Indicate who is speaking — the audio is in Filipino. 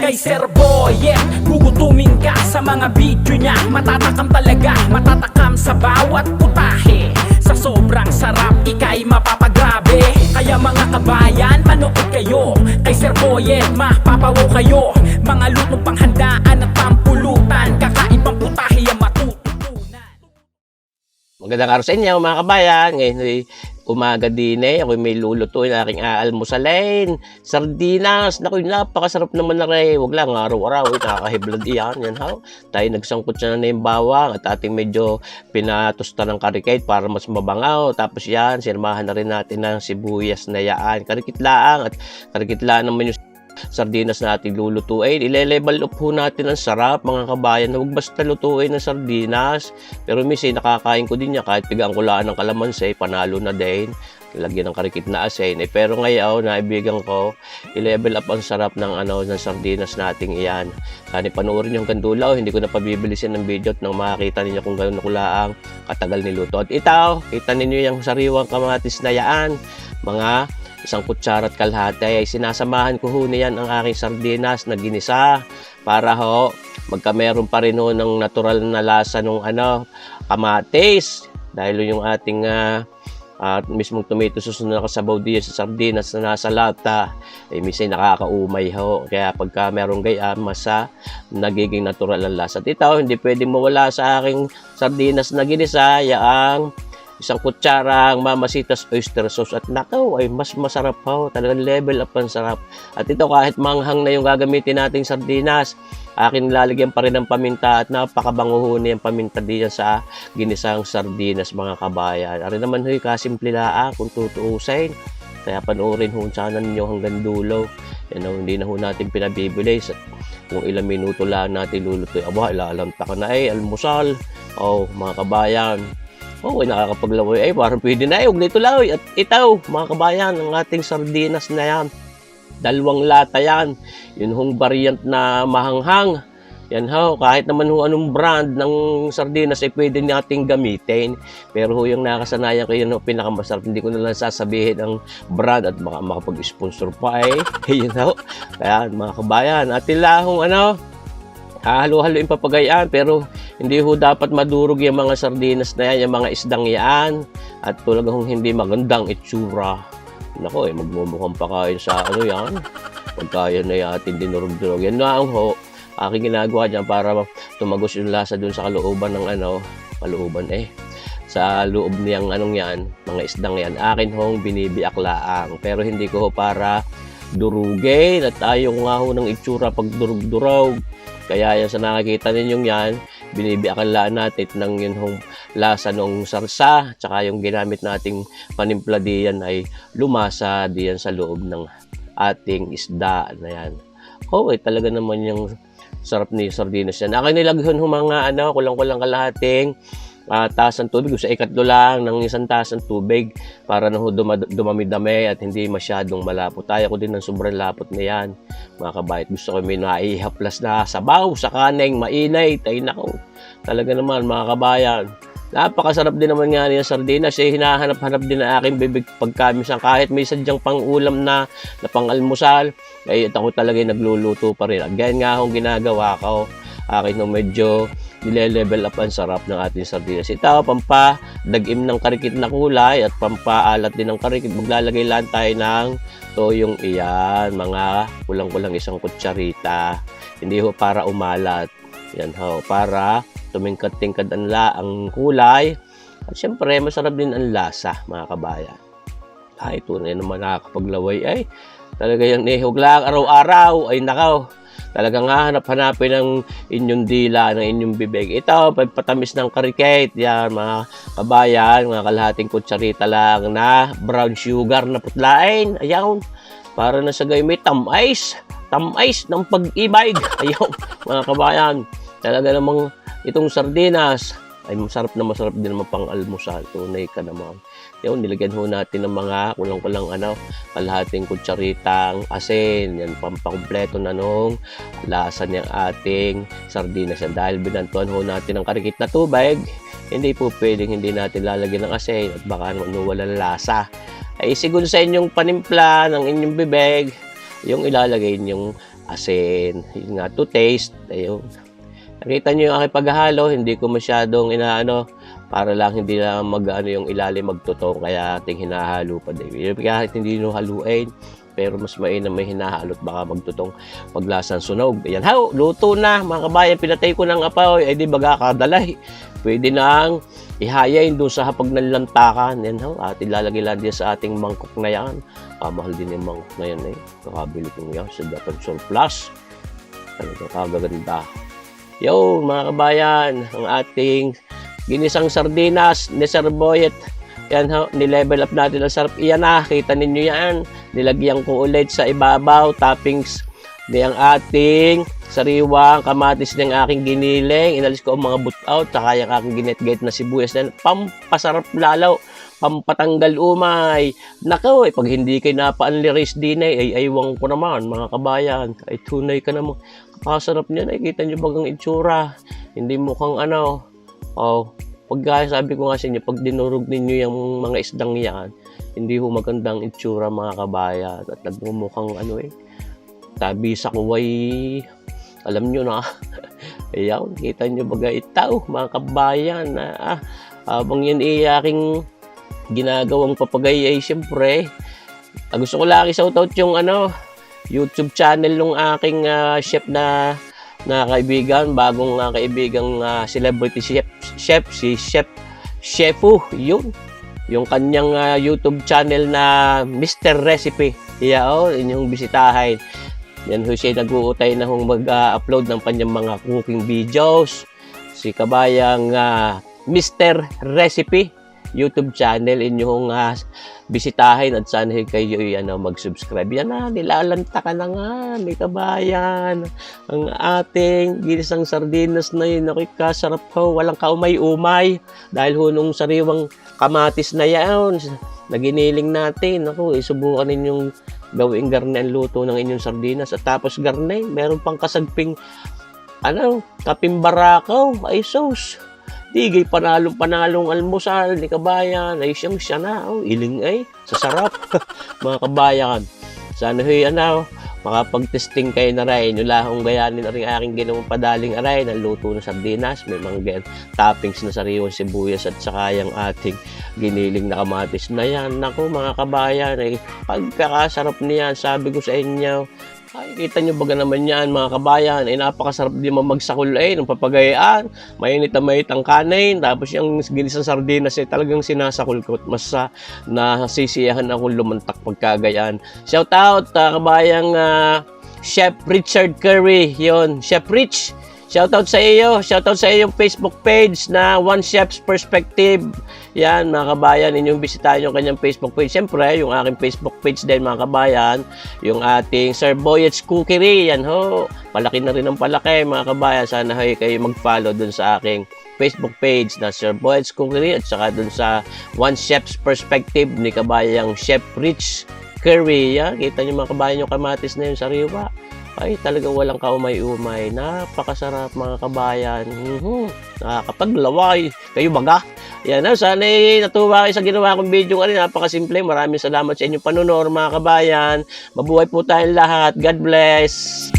Speaker 1: kay Sir Boyet. Gugutumin ka sa mga video niya, matatakam talaga, matatakam sa bawat putahe. Sa sobrang sarap, ika'y mapapagrabe. Kaya mga kabayan, manood kayo kay Sir Boyet, mapapawaw kayo. Mga lutong panghandaan at pampulutan, kakaibang putahe ang matututunan.
Speaker 2: Magandang araw sa inyo mga kabayan. Ngayon ay umaga din ako may lulutuin aking aalmusalin. Sardinas. Naku, napakasarap naman na rin. Huwag lang araw-araw. Nakakahiblad iyan. Yan ha. Tayo nagsangkot siya na yung bawang at ating medyo pinatusta ng karikate para mas mabangaw. Tapos yan, sinamahan na rin natin ng sibuyas na yaan. Karikit laang at karikit laang naman yung sardinas natin lulutuin. Ile-level up po natin ang sarap mga kabayan. Huwag basta lutuin ng sardinas. Pero minsan nakakain ko din niya kahit pigaan ko lang ng kalamansi, panalo na din. Lagyan ng karikit na asin. Pero ngayon, naibigan ko, i-level up ang sarap ng ng sardinas nating iyan. Kani panoorin niyo hanggang dulo. Hindi ko na pabibilisin ng video at nang makakita niyo kung gano'n kulaang katagal niluto. At ito, kita niyo yung sariwang kamatis na yaan. Mga isang kutsara at kalahati ay sinasamahan ko ho niyan ang aking sardinas na ginisa para ho magkameron pa rin ho ng natural na lasa ng kamatis dahil yung ating mismong tomato sauce na nakasabaw diyan sa sardinas na nasa lata ay minsan nakakaumay ho, kaya pagka merong gayaan masa nagiging natural ang lasa. At ito, hindi pwedeng mawala sa aking sardinas na ginisa ang isang kutsarang Mamacita's oyster sauce at nakaw ay mas masarap po. Talagang level up ang sarap. At ito kahit manghang na yung gagamitin nating sardinas, akin lalagyan pa rin ng paminta at napakabango yung paminta diyan sa ginisang sardinas mga kabayan. Ari naman huy kasimple lang kung tutuusin. Kaya panoorin ho sana ninyo hanggang dulo. Hindi na ho natin pinabibili. Kung ilang minuto lang natin lulutuin. Aba, ilalanta ka na almusal. Mga kabayan. Nakakapaglaway. Parang pwede na huwag nito lang. At ito, mga kabayan, ang ating sardinas na yan. 2 lata yan. Yun hong variant na mahanghang. Yan kahit naman anong brand ng sardinas ay pwede nating gamitin. Pero yung nakasanayan ko yun pinakamasarap. Hindi ko na lang sasabihin ang brand at baka makapag-sponsor pa Yun Kaya mga kabayan, atin lahong halo-haloin papagayaan, pero hindi ho dapat madurog yung mga sardinas na yan, yung mga isdang yan, at talagang hindi magandang itsura. Nako magmumukhang pakain sa yan, pagkain na yan atin dinurog-durog. Yan na ang aking ginagawa dyan para tumagos yung lasa dun sa kalooban ng kalooban sa loob niyang yan, mga isdang yan. Akin hong binibiak laang, pero hindi ko para durugin at ayaw nga ho ng itsura pag durog-durog. Kaya yan sa nakikita ninyong yan, binibiakan lang natin ng yun lasa ng sarsa, tsaka yung ginamit nating panimpla diyan ay lumasa diyan sa loob ng ating isda na yan. Talaga naman yung sarap ni sardinas yan. Akin nilagyan mga kulang-kulang kalahating tasan tubig. Sa ikatlo lang ng 1 tasan tubig para na dumami-dami at hindi masyadong malapot. Tayo ko din ng sobrang lapot na yan mga kabayat. Gusto ko may naihaplas na sabaw sa kaneng mainay. Nako, talaga naman mga kabayan, napakasarap din naman nga niya sardinas. Hinahanap-hanap din na aking bibig pagkamisan kahit may sadyang pang-ulam na pang-almusal ay ako talaga nagluluto pa rin. Ganyan nga akong ginagawa ko. Akin medyo nile-level up ang sarap ng ating sardinas. Ito, pampadagim ng karikit na kulay at pampaalat din ng karikit. Maglalagay lang tayo ng toyong iyan. Mga kulang-kulang 1 kutsarita. Hindi para umalat. Yan para tumingkad-tingkad ang kulay. At syempre, masarap din ang lasa, mga kabayan. Ito na naman nakakapaglaway. Talaga yung nihog lang araw-araw. Nakaw. Talagang hanap-hanapin ng inyong dila, ng inyong bibig. Ito, pagpatamis ng karikate. Yan, mga kabayan, mga kalahating kutsarita lang na brown sugar na putlain. Ayan, para na sa gayon may tamis ng pag-ibig. Ayan, mga kabayan, talaga namang itong sardinas ay masarap din naman pang almusal. Tunay ka naman. Yun, nilagyan ho natin ng mga kulang-kulang kalahating kutsaritang asin. Yan, pampakumpleto na nung lasa niyang ating sardinas. Yan, dahil binantuan ho natin ng karikit na tubig, hindi po pwedeng hindi natin lalagyan ng asin at baka walang lasa. Ay siguro sa inyong panimpla ng inyong bibig, yung ilalagay niyong asin, yun nga, to taste. Ayun. Nakita nyo yung aking paghahalo, hindi ko masyadong inaano, para lang hindi na yung ilalim magtutong, kaya ating hinahalo pa din. Kahit hindi nyo haluin, pero mas mainam may hinahalot, baka magtutong paglasang sunog. Ayan, luto na mga kabayan, pinatay ko ng apoy, ay di baga kadalay. Pwede nang ihayain doon sa hapag ng lantakan. Yan at ilalagay lang din sa ating mangkok na yan. Mahal din yung mangkok na yan kakabili ko yan sa Japan Surplus. Kagaganda. Yo mga kabayan, ang ating ginisang sardinas ni Sir Boyet. Yan nilevel up natin ang sarap. Iyan kita ninyo yan. Nilagyan ko ulit sa ibabaw, toppings ni ang ating sariwang kamatis ng aking giniling. Inalis ko ang mga butout, saka yung aking ginit-git na sibuyas na pampasarap lalaw, pampatanggal umay. Nako, pag hindi kayo napa-unli-race din ay aywang ko naman mga kabayan. Ay tunay ka naman. Kapasarap niya, nakikita nyo bagang itsura. Hindi mukhang pag sabi ko nga sa inyo, pag dinurog ninyo yung mga isdang yan, hindi ho magandang itsura mga kabayan. At nagmumukhang tabi sa kuway, alam nyo na. Ayan, kita nyo baga itaw mga kabayan. Habang yan aking ginagawang papagay ay siyempre, gusto ko lang i-shoutout yung YouTube channel ng aking chef na kaibigan, bagong kaibigang celebrity chef, si Chefu, yun. Yung kanyang YouTube channel na Mr. Recipe. Inyong bisitahin. Yan ho siya nag-uutay na mag-upload ng kanyang mga cooking videos. Si kabayang Mr. Recipe YouTube channel, inyong bisitahin at sana kayo mag-subscribe. Yan nilalanta ka na nga, may kabayan. Ang ating ginisang sardinas na yun, kasarap ho, walang kaumay-umay. Dahil ho nung sariwang kamatis na yan, naginiling natin. Isubukan ninyong gawing garne ang luto ng inyong sardinas. At tapos garne, meron pang kasagping kaping barakaw, ay sauce. Digay panalong almusal ni kabayan, ay siyang siya na, iling ay, sasarap, mga kabayan. Sana makapag-testing kayo na rin, ulahong gayanin na rin aking ginawang padaling aray ng luto ng sardinas, may mga toppings na sariwang sibuyas at saka yung ating giniling na kamatis na yan. Naku mga kabayan, pagkakasarap niyan, sabi ko sa inyo, kita nyo baga naman yan mga kabayan, napakasarap din magsakul ng papagayaan, mainit na mainit ang kanin, tapos yung ginisang sardinas talagang sinasakul ko at mas nasisiyahan akong lumantak pagkagayaan. Shout out kabayang Chef Richard Curry, yon Chef Rich, shout out sa iyo yung Facebook page na One Chef's Perspective. Yan mga kabayan, inyong bisitahin yung kanyang Facebook page. Siyempre, yung aking Facebook page din mga kabayan, yung ating Sir Boyet's Cookery. Yan palaki na rin ang palaki mga kabayan. Sana kayo mag-follow dun sa aking Facebook page na Sir Boyet's Cookery at saka dun sa One Chef's Perspective ni kabayang Chef Rich Curry. Kita nyo mga kabayan yung kamatis na yung sariwa. Ay talagang walang kaumay-umay. Napakasarap mga kabayan. Nakakapaglaway. Kayo baga? Yan sana natuwa kayo sa ginawa kong video. Napakasimple. Maraming salamat sa inyong panunod mga kabayan. Mabuhay po tayong lahat. God bless.